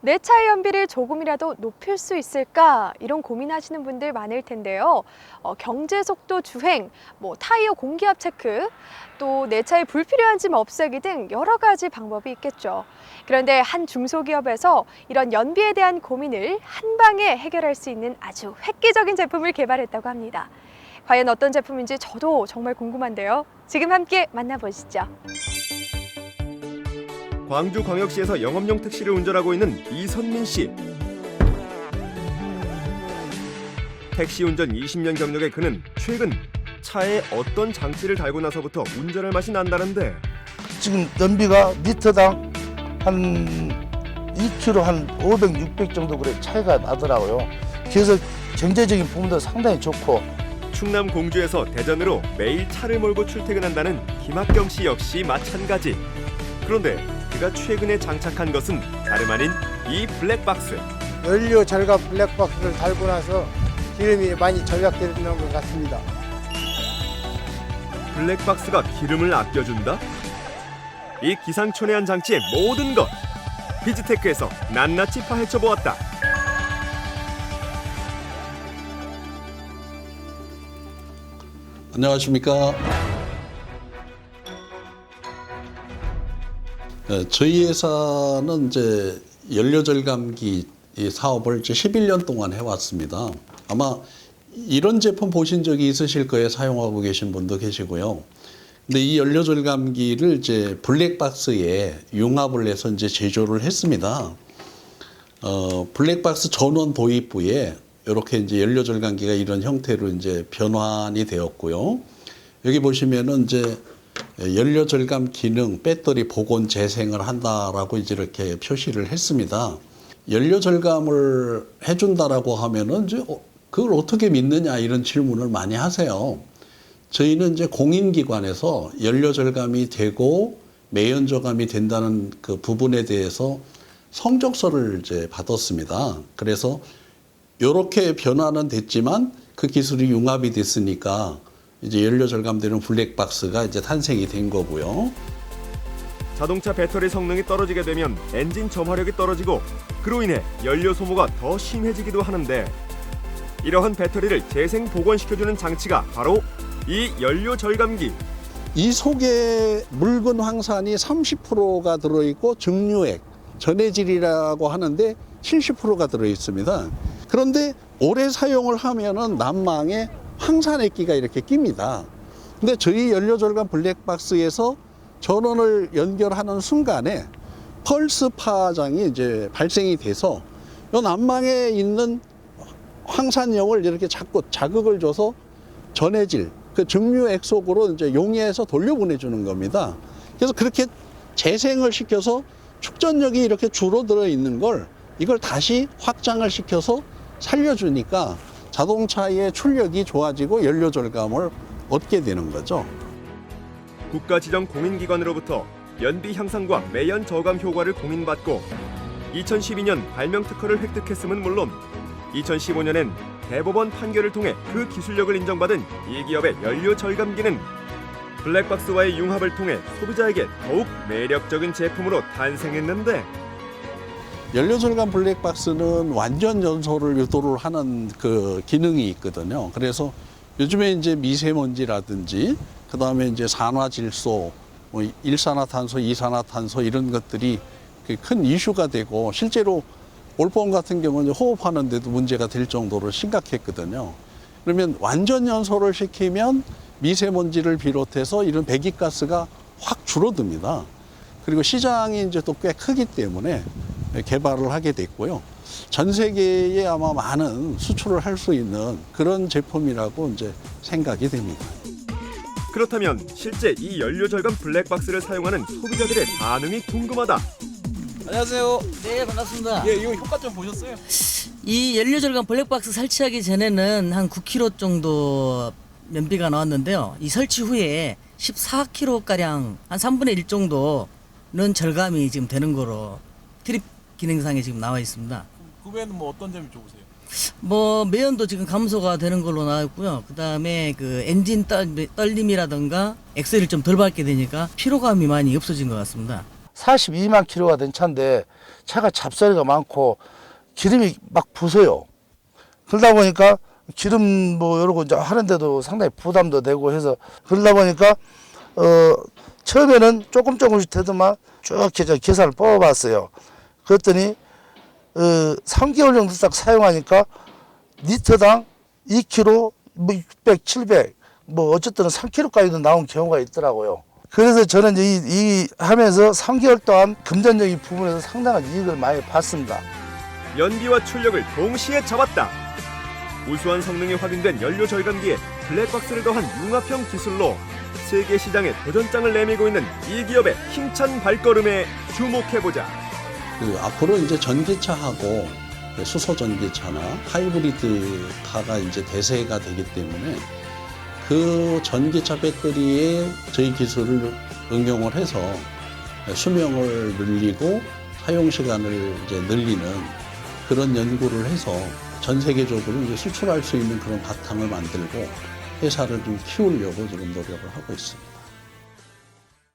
내 차의 연비를 조금이라도 높일 수 있을까? 이런 고민하시는 분들 많을 텐데요. 경제 속도 주행, 타이어 공기압 체크, 또 내 차의 불필요한 짐 없애기 등 여러 가지 방법이 있겠죠. 그런데 한 중소기업에서 이런 연비에 대한 고민을 한 방에 해결할 수 있는 아주 획기적인 제품을 개발했다고 합니다. 과연 어떤 제품인지 저도 정말 궁금한데요. 지금 함께 만나보시죠. 광주광역시에서 영업용 택시를 운전하고 있는 이선민 씨. 택시 운전 20년 경력의 그는 최근 차에 어떤 장치를 달고 나서부터 운전할 맛이 난다는데, 지금 연비가 리터당 한 2km 한 500, 600 정도 그래 차이가 나더라고요. 그래서 경제적인 부분도 상당히 좋고. 충남 공주에서 대전으로 매일 차를 몰고 출퇴근한다는 김학경 씨 역시 마찬가지. 그런데 그가 최근에 장착한 것은 다름 아닌 이 블랙박스. 연료 절감 블랙박스를 달고 나서 기름이 많이 절약되는 것 같습니다. 블랙박스가 기름을 아껴준다? 이 기상천외한 장치의 모든 것, 비즈테크에서 낱낱이 파헤쳐보았다. 안녕하십니까. 저희 회사는 이제 연료절감기 사업을 이제 11년 동안 해왔습니다. 아마 이런 제품 보신 적이 있으실 거예요. 사용하고 계신 분도 계시고요. 근데 이 연료절감기를 이제 블랙박스에 융합을 해서 이제 제조를 했습니다. 블랙박스 전원 도입부에 이렇게 이제 연료절감기가 이런 형태로 이제 변환이 되었고요. 여기 보시면은 이제 연료절감 기능, 배터리 복원 재생을 한다라고 이제 이렇게 표시를 했습니다. 연료절감을 해준다라고 하면은 이제 그걸 어떻게 믿느냐 이런 질문을 많이 하세요. 저희는 이제 공인기관에서 연료절감이 되고 매연저감이 된다는 그 부분에 대해서 성적서를 이제 받았습니다. 그래서 이렇게 변화는 됐지만 그 기술이 융합이 됐으니까 이제 연료 절감되는 블랙박스가 이제 탄생이 된 거고요. 자동차 배터리 성능이 떨어지게 되면 엔진 점화력이 떨어지고 그로 인해 연료 소모가 더 심해지기도 하는데, 이러한 배터리를 재생 복원시켜주는 장치가 바로 이 연료 절감기. 이 속에 묽은 황산이 30%가 들어있고 증류액, 전해질이라고 하는데 70%가 들어있습니다. 그런데 오래 사용을 하면은 난망에 황산액기가 이렇게 낍니다. 근데 저희 연료절감 블랙박스에서 전원을 연결하는 순간에 펄스 파장이 이제 발생이 돼서 이 난망에 있는 황산염을 이렇게 자꾸 자극을 줘서 전해질, 그 증류액 속으로 이제 용해해서 돌려보내주는 겁니다. 그래서 그렇게 재생을 시켜서 축전력이 이렇게 줄어들어 있는 걸 이걸 다시 확장을 시켜서 살려주니까 자동차의 출력이 좋아지고 연료 절감을 얻게 되는 거죠. 국가 지정 공인기관으로부터 연비 향상과 매연 저감 효과를 공인받고 2012년 발명 특허를 획득했음은 물론 2015년엔 대법원 판결을 통해 그 기술력을 인정받은 이 기업의 연료 절감기는 블랙박스와의 융합을 통해 소비자에게 더욱 매력적인 제품으로 탄생했는데, 연료절감 블랙박스는 완전 연소를 유도를 하는 그 기능이 있거든요. 그래서 요즘에 이제 미세먼지라든지 그 다음에 이제 산화질소, 일산화탄소, 이산화탄소 이런 것들이 큰 이슈가 되고 실제로 올봄 같은 경우는 호흡하는데도 문제가 될 정도로 심각했거든요. 그러면 완전 연소를 시키면 미세먼지를 비롯해서 이런 배기가스가 확 줄어듭니다. 그리고 시장이 이제 또 꽤 크기 때문에 개발을 하게 됐고요. 전 세계에 아마 많은 수출을 할 수 있는 그런 제품이라고 이제 생각이 됩니다. 그렇다면 실제 이 연료 절감 블랙박스를 사용하는 소비자들의 반응이 궁금하다. 안녕하세요. 네, 반갑습니다. 예, 이거 효과 좀 보셨어요? 이 연료절감 블랙박스 설치하기 전에는 한 9km 정도 연비가 나왔는데요. 이 설치 후에 14km가량 한 3분의 1 정도는 절감이 지금 되는 거로 트립 기능상에 지금 나와 있습니다. 그 외에는 뭐 어떤 점이 좋으세요? 매연도 지금 감소가 되는 걸로 나와 있고요. 그 다음에 그 엔진 떨림이라든가 엑셀을 좀 덜 밟게 되니까 피로감이 많이 없어진 것 같습니다. 42만 킬로가 된 차인데 차가 잡소리가 많고 기름이 막 부서요. 그러다 보니까 기름 뭐 이러고 이제 하는데도 상당히 부담도 되고 해서 그러다 보니까 처음에는 조금씩 되더만 쭉 이렇게 계산을 뽑아봤어요. 그랬더니 3개월 정도 딱 사용하니까 리터당 2kg, 뭐 600, 700, 뭐 어쨌든 3kg까지도 나온 경우가 있더라고요. 그래서 저는 이 하면서 3개월 동안 금전적인 부분에서 상당한 이익을 많이 봤습니다. 연비와 출력을 동시에 잡았다. 우수한 성능이 확인된 연료 절감기에 블랙박스를 더한 융합형 기술로 세계 시장에 도전장을 내밀고 있는 이 기업의 힘찬 발걸음에 주목해보자. 그리고 앞으로 이제 전기차하고 수소 전기차나 하이브리드카가 이제 대세가 되기 때문에 그 전기차 배터리에 저희 기술을 응용을 해서 수명을 늘리고 사용 시간을 이제 늘리는 그런 연구를 해서 전 세계적으로 이제 수출할 수 있는 그런 바탕을 만들고 회사를 좀 키우려고 지금 노력을 하고 있습니다.